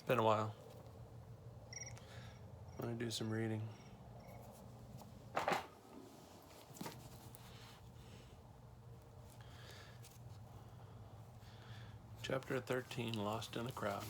Been a while. I'm going to do some reading. Chapter 13, Lost in a Crowd.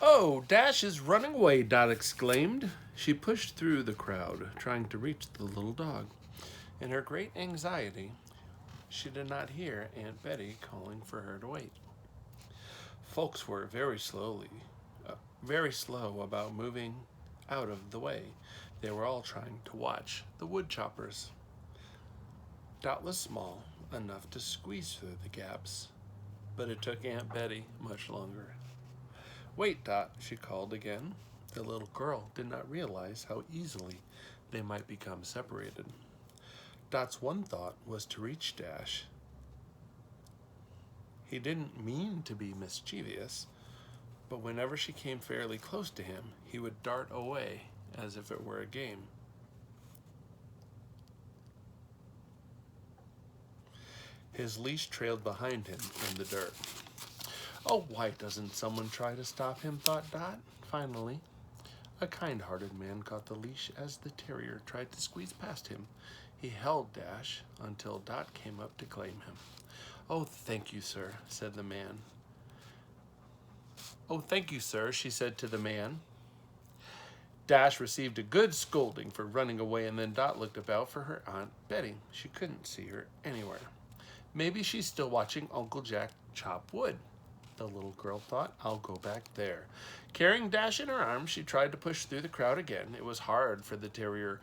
Oh, Dash is running away, Dot exclaimed. She pushed through the crowd, trying to reach the little dog. In her great anxiety, she did not hear Aunt Betty calling for her to wait. Folks were very slow about moving out of the way. They were all trying to watch the wood choppers. Dot was small enough to squeeze through the gaps, but it took Aunt Betty much longer. Wait, Dot, she called again. The little girl did not realize how easily they might become separated. Dot's one thought was to reach Dash. He didn't mean to be mischievous, but whenever she came fairly close to him, he would dart away as if it were a game. His leash trailed behind him in the dirt. Oh, why doesn't someone try to stop him, thought Dot. Finally, a kind-hearted man caught the leash as the terrier tried to squeeze past him. He held Dash until Dot came up to claim him. Oh, thank you, sir, said the man. Oh, thank you, sir, she said to the man. Dash received a good scolding for running away, and then Dot looked about for her Aunt Betty. She couldn't see her anywhere. Maybe she's still watching Uncle Jack chop wood. The little girl thought, I'll go back there. Carrying Dash in her arms, she tried to push through the crowd again. It was hard, for the terrier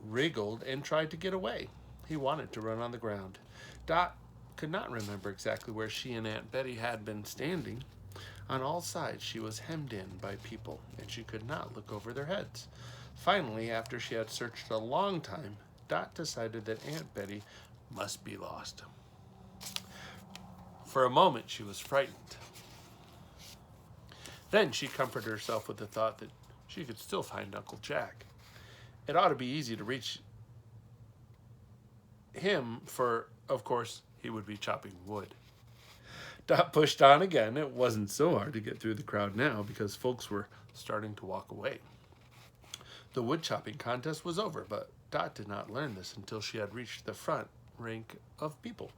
wriggled and tried to get away. He wanted to run on the ground. Dot could not remember exactly where she and Aunt Betty had been standing. On all sides, she was hemmed in by people, and she could not look over their heads. Finally, after she had searched a long time, Dot decided that Aunt Betty must be lost. For a moment, she was frightened. Then she comforted herself with the thought that she could still find Uncle Jack. It ought to be easy to reach him, for, of course, he would be chopping wood. Dot pushed on again. It wasn't so hard to get through the crowd now because folks were starting to walk away. The wood chopping contest was over, but Dot did not learn this until she had reached the front rank of people.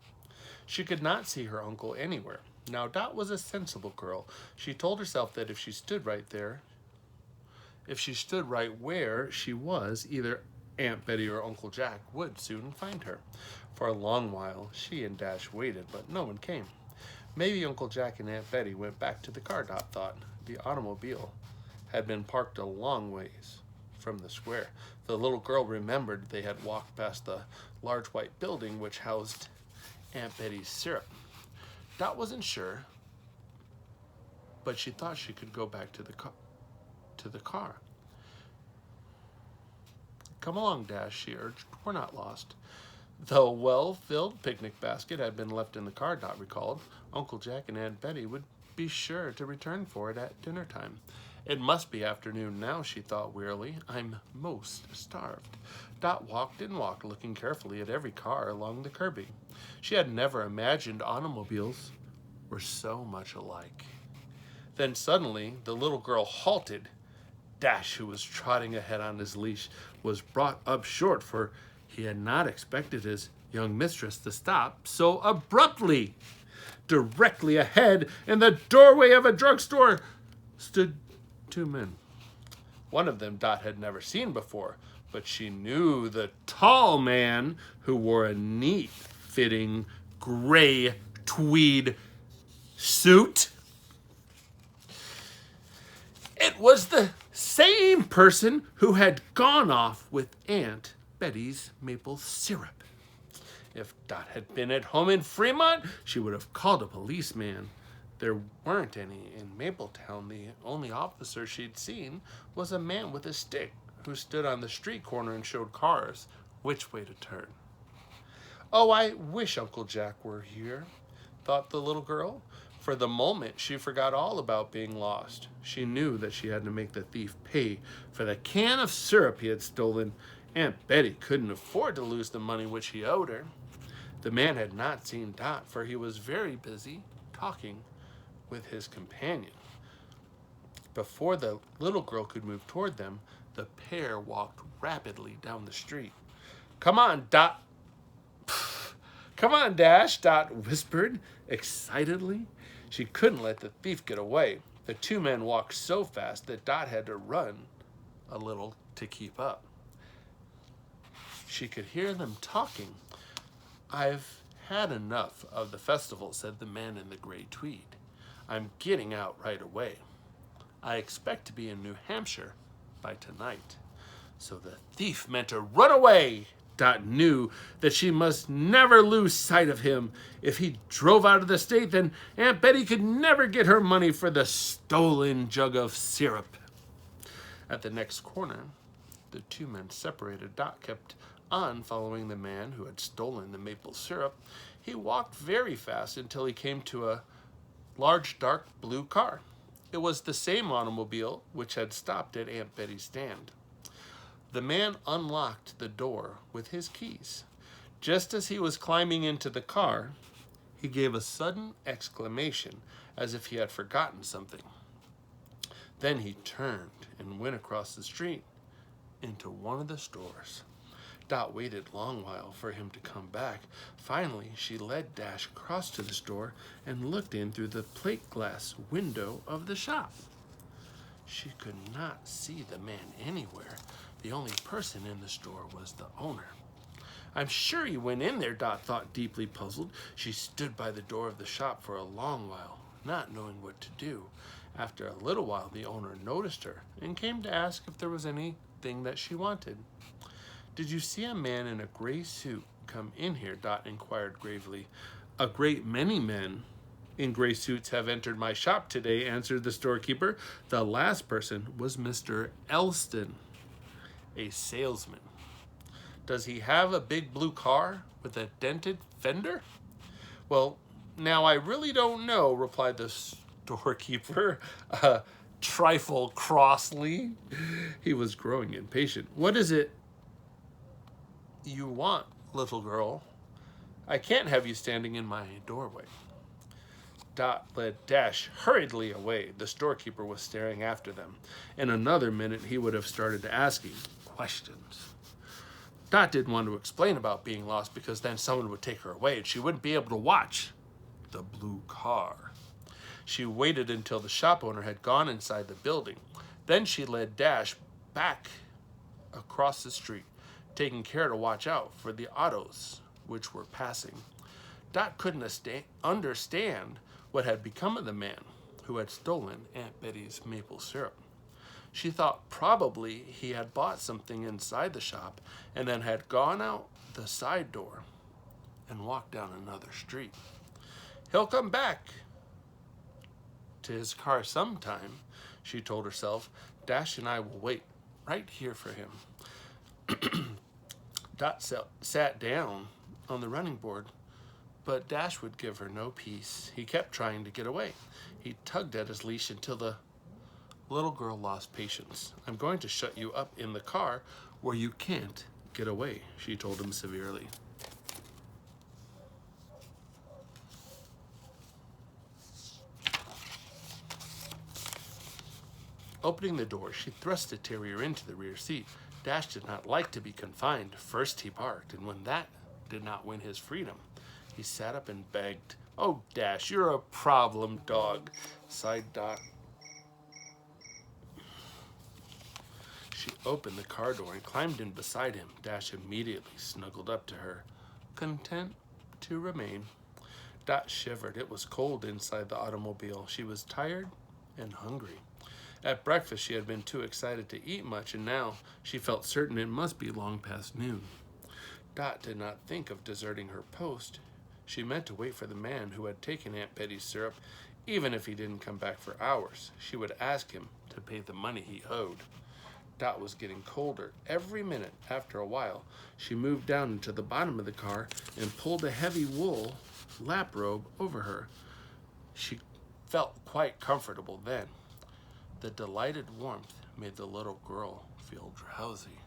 She could not see her uncle anywhere. Now, Dot was a sensible girl. She told herself that if she stood right where she was, either Aunt Betty or Uncle Jack would soon find her. For a long while, she and Dash waited, but no one came. Maybe Uncle Jack and Aunt Betty went back to the car, Dot thought. The automobile had been parked a long ways from the square. The little girl remembered they had walked past the large white building which housed Aunt Betty's syrup. Dot wasn't sure, but she thought she could go back to the car. Come along, Dash, she urged. We're not lost. The well-filled picnic basket had been left in the car, Dot recalled. Uncle Jack and Aunt Betty would be sure to return for it at dinner time. It must be afternoon now, she thought wearily. I'm most starved. Dot walked and walked, looking carefully at every car along the curbing. She had never imagined automobiles were so much alike. Then suddenly, the little girl halted. Dash, who was trotting ahead on his leash, was brought up short, for he had not expected his young mistress to stop so abruptly. Directly ahead, in the doorway of a drugstore, stood two men. One of them Dot had never seen before, but she knew the tall man who wore a neat-fitting gray tweed suit. It was the same person who had gone off with Aunt Betty's maple syrup. If Dot had been at home in Fremont, she would have called a policeman. There weren't any in Mapletown. The only officer she'd seen was a man with a stick who stood on the street corner and showed cars which way to turn. Oh, I wish Uncle Jack were here, thought the little girl. For the moment, she forgot all about being lost. She knew that she had to make the thief pay for the can of syrup he had stolen Aunt Betty couldn't afford to lose the money which he owed her. The man had not seen Dot, for he was very busy talking with his companion. Before the little girl could move toward them, the pair walked rapidly down the street. "Come on, Dot." "Come on, Dash," Dot whispered excitedly. She couldn't let the thief get away. The two men walked so fast that Dot had to run a little to keep up. She could hear them talking. "I've had enough of the festival," said the man in the gray tweed. "I'm getting out right away. I expect to be in New Hampshire by tonight." So the thief meant to run away. Dot knew that she must never lose sight of him. If he drove out of the state, then Aunt Betty could never get her money for the stolen jug of syrup. At the next corner, the two men separated. Dot kept on following the man who had stolen the maple syrup. He walked very fast until he came to a large dark blue car. It was the same automobile which had stopped at Aunt Betty's stand. The man unlocked the door with his keys. Just as he was climbing into the car, he gave a sudden exclamation as if he had forgotten something. Then he turned and went across the street into one of the stores. Dot waited a long while for him to come back. Finally, she led Dash across to the store and looked in through the plate glass window of the shop. She could not see the man anywhere. The only person in the store was the owner. "I'm sure he went in there," Dot thought, deeply puzzled. She stood by the door of the shop for a long while, not knowing what to do. After a little while, the owner noticed her and came to ask if there was anything that she wanted. "Did you see a man in a gray suit come in here?" Dot inquired gravely. "A great many men in gray suits have entered my shop today," answered the storekeeper. "The last person was Mr. Elston, a salesman." "Does he have a big blue car with a dented fender?" "Well, now I really don't know," replied the storekeeper, a trifle crossly. He was growing impatient. "What is it you want, little girl? I can't have you standing in my doorway." Dot led Dash hurriedly away. The storekeeper was staring after them. In another minute, he would have started asking questions. Dot didn't want to explain about being lost because then someone would take her away and she wouldn't be able to watch the blue car. She waited until the shop owner had gone inside the building. Then she led Dash back across the street, taking care to watch out for the autos which were passing. Dot couldn't understand what had become of the man who had stolen Aunt Betty's maple syrup. She thought probably he had bought something inside the shop and then had gone out the side door and walked down another street. "He'll come back to his car sometime," she told herself. "Dash and I will wait right here for him." Dot sat down on the running board, but Dash would give her no peace. He kept trying to get away. He tugged at his leash until the little girl lost patience. "I'm going to shut you up in the car where you can't get away," she told him severely. Opening the door, she thrust the terrier into the rear seat. Dash did not like to be confined. First he barked, and when that did not win his freedom, he sat up and begged. "Oh, Dash, you're a problem dog," sighed Dot. She opened the car door and climbed in beside him. Dash immediately snuggled up to her, content to remain. Dot shivered. It was cold inside the automobile. She was tired and hungry. At breakfast, she had been too excited to eat much, and now she felt certain it must be long past noon. Dot did not think of deserting her post. She meant to wait for the man who had taken Aunt Betty's syrup. Even if he didn't come back for hours, she would ask him to pay the money he owed. Dot was getting colder every minute. After a while, she moved down into the bottom of the car and pulled a heavy wool lap robe over her. She felt quite comfortable then. The delighted warmth made the little girl feel drowsy.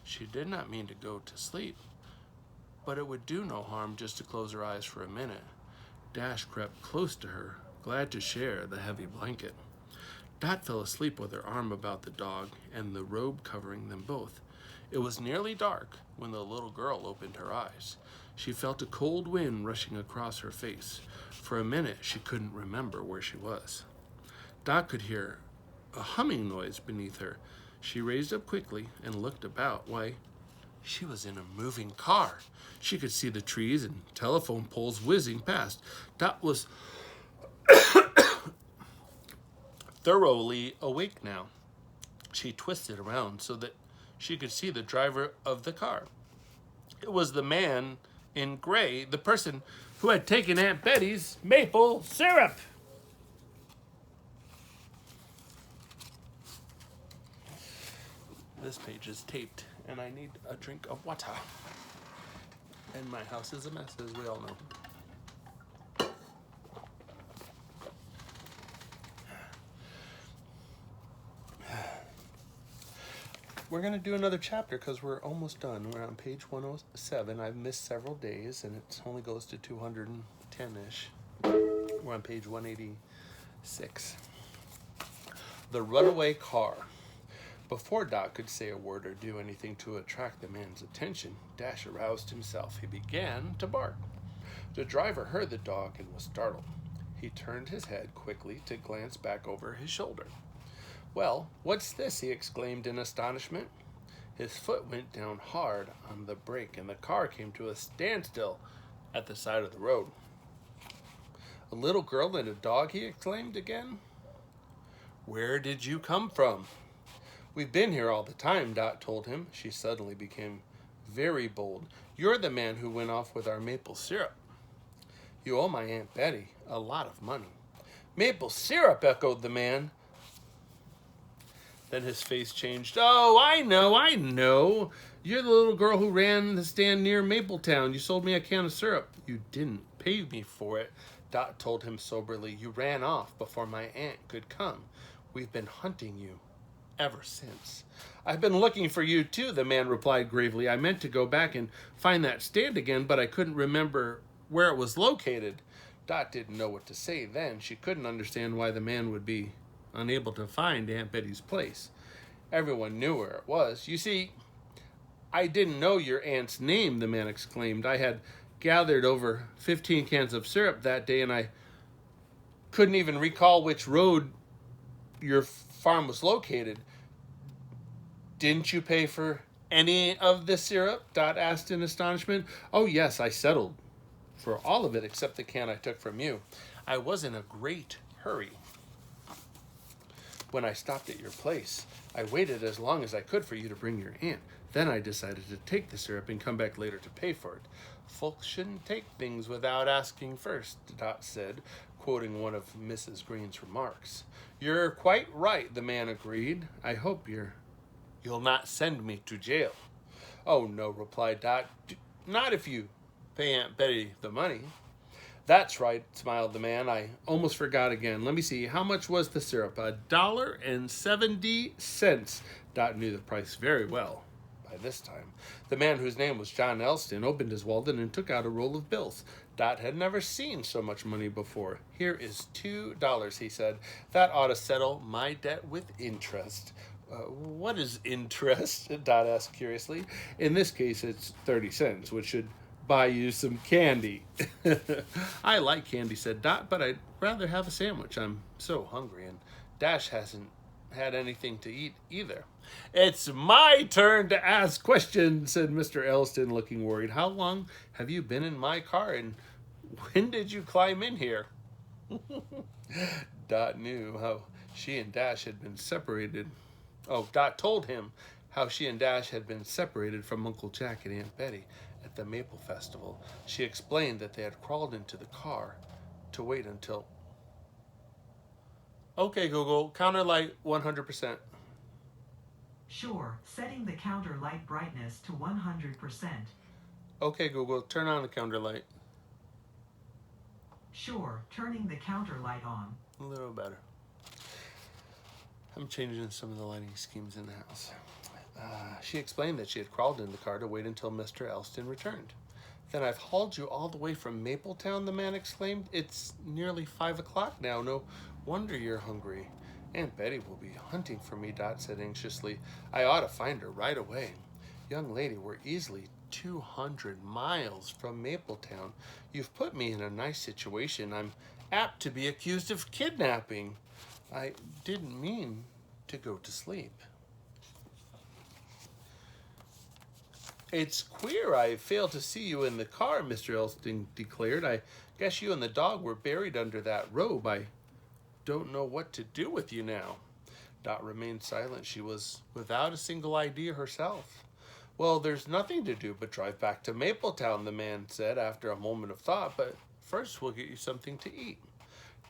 She did not mean to go to sleep, but it would do no harm just to close her eyes for a minute. Dash crept close to her, glad to share the heavy blanket. Dot fell asleep with her arm about the dog and the robe covering them both. It was nearly dark when the little girl opened her eyes. She felt a cold wind rushing across her face. For a minute, she couldn't remember where she was. Dot could hear a humming noise beneath her. She raised up quickly and looked about. Why, she was in a moving car. She could see the trees and telephone poles whizzing past. Dot was thoroughly awake now. She twisted around so that she could see the driver of the car. It was the man in gray, the person who had taken Aunt Betty's maple syrup. This page is taped, and I need a drink of water. And my house is a mess, as we all know. We're going to do another chapter because we're almost done. We're on page 107. I've missed several days, and it only goes to 210-ish. We're on page 186. The runaway car. Before Dot could say a word or do anything to attract the man's attention, Dash aroused himself. He began to bark. The driver heard the dog and was startled. He turned his head quickly to glance back over his shoulder. "Well, what's this?" he exclaimed in astonishment. His foot went down hard on the brake, and the car came to a standstill at the side of the road. "A little girl and a dog?" he exclaimed again. "Where did you come from?" "We've been here all the time," Dot told him. She suddenly became very bold. "You're the man who went off with our maple syrup." "You owe my Aunt Betty a lot of money." "Maple syrup!" echoed the man. Then his face changed. "Oh, I know. You're the little girl who ran the stand near Mapletown. You sold me a can of syrup." "You didn't pay me for it," Dot told him soberly. "You ran off before my aunt could come. We've been hunting you ever since." "I've been looking for you too," the man replied gravely. "I meant to go back and find that stand again, but I couldn't remember where it was located." Dot didn't know what to say then. She couldn't understand why the man would be unable to find Aunt Betty's place. Everyone knew where it was. "You see, I didn't know your aunt's name," the man exclaimed. "I had gathered over 15 cans of syrup that day, and I couldn't even recall which road your farm was located." "Didn't you pay for any of the syrup?" Dot asked in astonishment. "Oh, yes, I settled for all of it except the can I took from you. I was in a great hurry when I stopped at your place. I waited as long as I could for you to bring your aunt. Then I decided to take the syrup and come back later to pay for it." "Folks shouldn't take things without asking first," Dot said, quoting one of Mrs. Green's remarks. "You're quite right," the man agreed. "I hope you'll not send me to jail." "Oh, no," replied Dot. "Not if you pay Aunt Betty the money." "That's right," smiled the man. "I almost forgot again. Let me see. How much was the syrup?" $1.70. Dot knew the price very well by this time. The man, whose name was John Elston, opened his wallet and took out a roll of bills. Dot had never seen so much money before. "Here is $2, he said. "That ought to settle my debt with interest." What is interest?" Dot asked curiously. "In this case, it's 30 cents, which should buy you some candy." "I like candy," said Dot, "but I'd rather have a sandwich. I'm so hungry, and Dash hasn't had anything to eat either." "It's my turn to ask questions," said Mr. Elston, looking worried. "How long have you been in my car, and when did you climb in here?" Dot knew how she and Dash had been separated. Dot told him how she and Dash had been separated from Uncle Jack and Aunt Betty at the Maple Festival. She explained that they had crawled into the car to wait until... "Okay, Google, counter light 100%. "Sure, setting the counter light brightness to 100%. "Okay, Google, turn on the counter light." "Sure, turning the counter light on." A little better. I'm changing some of the lighting schemes in the house. She explained that she had crawled in the car to wait until Mr. Elston returned. Then I've hauled you all the way from Mapletown, the man exclaimed. It's nearly 5 o'clock now. No wonder you're hungry. Aunt Betty will be hunting for me, Dot said anxiously. I ought to find her right away. Young lady, we're easily 200 miles from Mapletown. You've put me in a nice situation. I'm apt to be accused of kidnapping. I didn't mean to go to sleep. It's queer I failed to see you in the car, Mr. Elston declared. I guess you and the dog were buried under that robe. I don't know what to do with you now. Dot remained silent. She was without a single idea herself. Well, there's nothing to do but drive back to Mapletown, the man said after a moment of thought, but first we'll get you something to eat.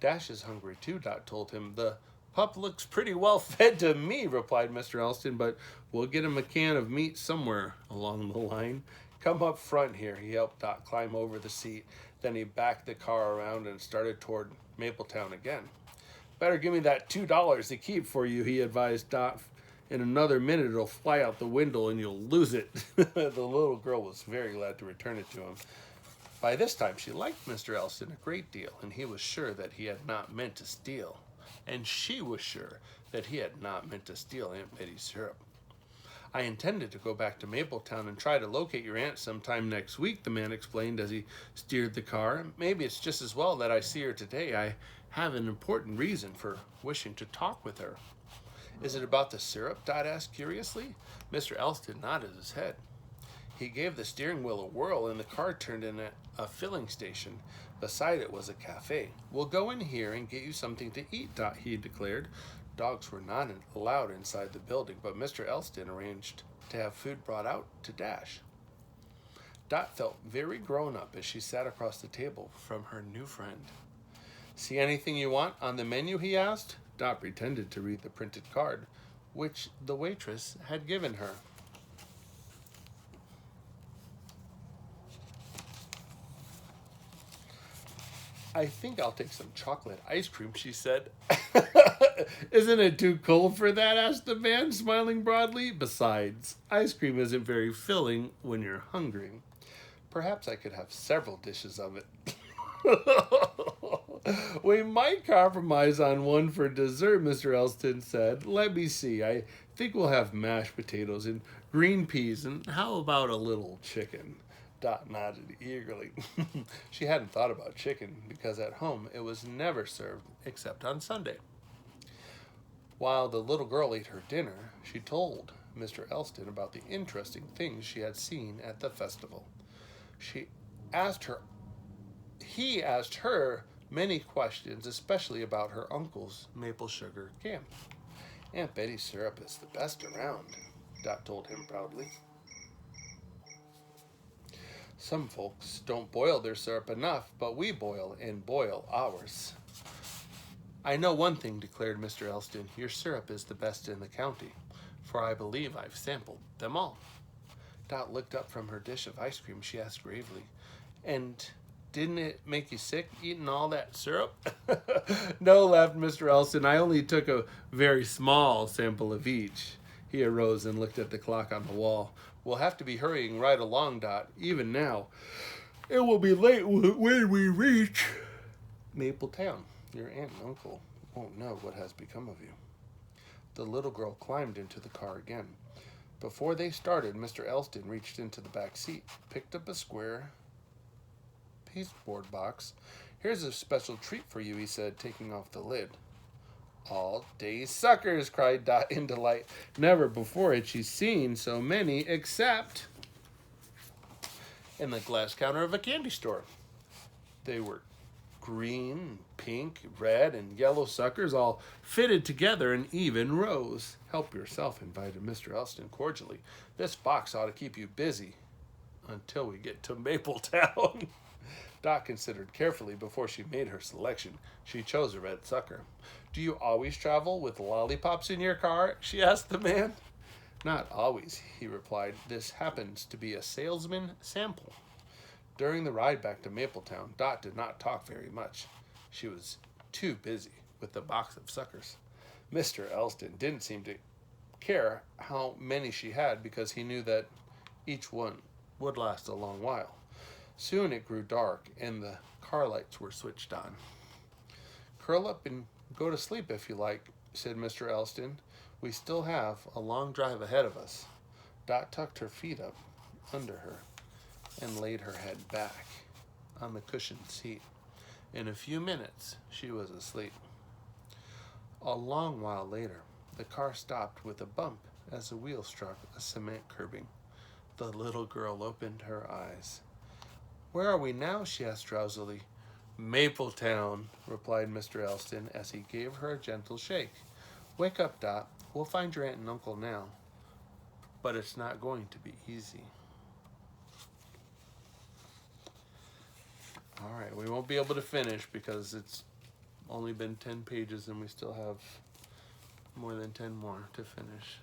Dash is hungry too, Dot told him. The pup looks pretty well fed to me, replied Mr. Elston, but we'll get him a can of meat somewhere along the line. Come up front here. He helped Dot climb over the seat. Then he backed the car around and started toward Mapletown again. Better give me that $2 to keep for you, he advised Dot. In another minute, it'll fly out the window and you'll lose it. The little girl was very glad to return it to him. By this time, she liked Mr. Elston a great deal, and he was sure that he had not meant to steal. And she was sure that he had not meant to steal Aunt Betty's syrup. I intended to go back to Mapletown and try to locate your aunt sometime next week, the man explained as he steered the car. Maybe it's just as well that I see her today. I have an important reason for wishing to talk with her. Is it about the syrup? Dot asked curiously. Mr. Elston nodded his head. He gave the steering wheel a whirl and the car turned in at a filling station. Beside it was a cafe. We'll go in here and get you something to eat, Dot, he declared. Dogs were not allowed inside the building, but Mr. Elston arranged to have food brought out to Dash. Dot felt very grown up as she sat across the table from her new friend. See anything you want on the menu, he asked. Dot pretended to read the printed card, which the waitress had given her. I think I'll take some chocolate ice cream, she said. Isn't it too cold for that? Asked the man, smiling broadly. Besides, ice cream isn't very filling when you're hungry. Perhaps I could have several dishes of it. We might compromise on one for dessert, Mr. Elston said. Let me see. I think we'll have mashed potatoes and green peas, and how about a little chicken? Dot nodded eagerly. She hadn't thought about chicken because at home it was never served except on Sunday. While the little girl ate her dinner, she told Mr. Elston about the interesting things she had seen at the festival. He asked her many questions, especially about her uncle's maple sugar camp. Aunt Betty's syrup is the best around, Dot told him proudly. Some folks don't boil their syrup enough, but we boil and boil ours. I know one thing, declared Mr. Elston. Your syrup is the best in the county, for I believe I've sampled them all. Dot looked up from her dish of ice cream. She asked gravely, and didn't it make you sick eating all that syrup? No, laughed Mr. Elston. I only took a very small sample of each. He arose and looked at the clock on the wall. We'll have to be hurrying right along, Dot. Even now, it will be late when we reach Mapletown. Your aunt and uncle won't know what has become of you. The little girl climbed into the car again. Before they started, Mr. Elston reached into the back seat, picked up a square pasteboard box. Here's a special treat for you, he said, taking off the lid. All day suckers, cried Dot in delight. Never before had she seen so many except in the glass counter of a candy store. They were green, pink, red, and yellow suckers all fitted together in even rows. Help yourself, invited Mr. Elston cordially. This box ought to keep you busy until we get to Mapletown. Dot considered carefully before she made her selection. She chose a red sucker. Do you always travel with lollipops in your car? She asked the man. Not always, he replied. This happens to be a salesman sample. During the ride back to Mapletown, Dot did not talk very much. She was too busy with the box of suckers. Mr. Elston didn't seem to care how many she had because he knew that each one would last a long while. Soon it grew dark and the car lights were switched on. "Curl up and go to sleep if you like," said Mr. Elston. "We still have a long drive ahead of us." Dot tucked her feet up under her and laid her head back on the cushioned seat. In a few minutes, she was asleep. A long while later, the car stopped with a bump as the wheel struck a cement curbing. The little girl opened her eyes. "Where are we now?" she asked drowsily. "Mapletown," replied Mr. Elston as he gave her a gentle shake. "Wake up, Dot. We'll find your aunt and uncle now. But it's not going to be easy." All right, we won't be able to finish because it's only been 10 pages and we still have more than 10 more to finish.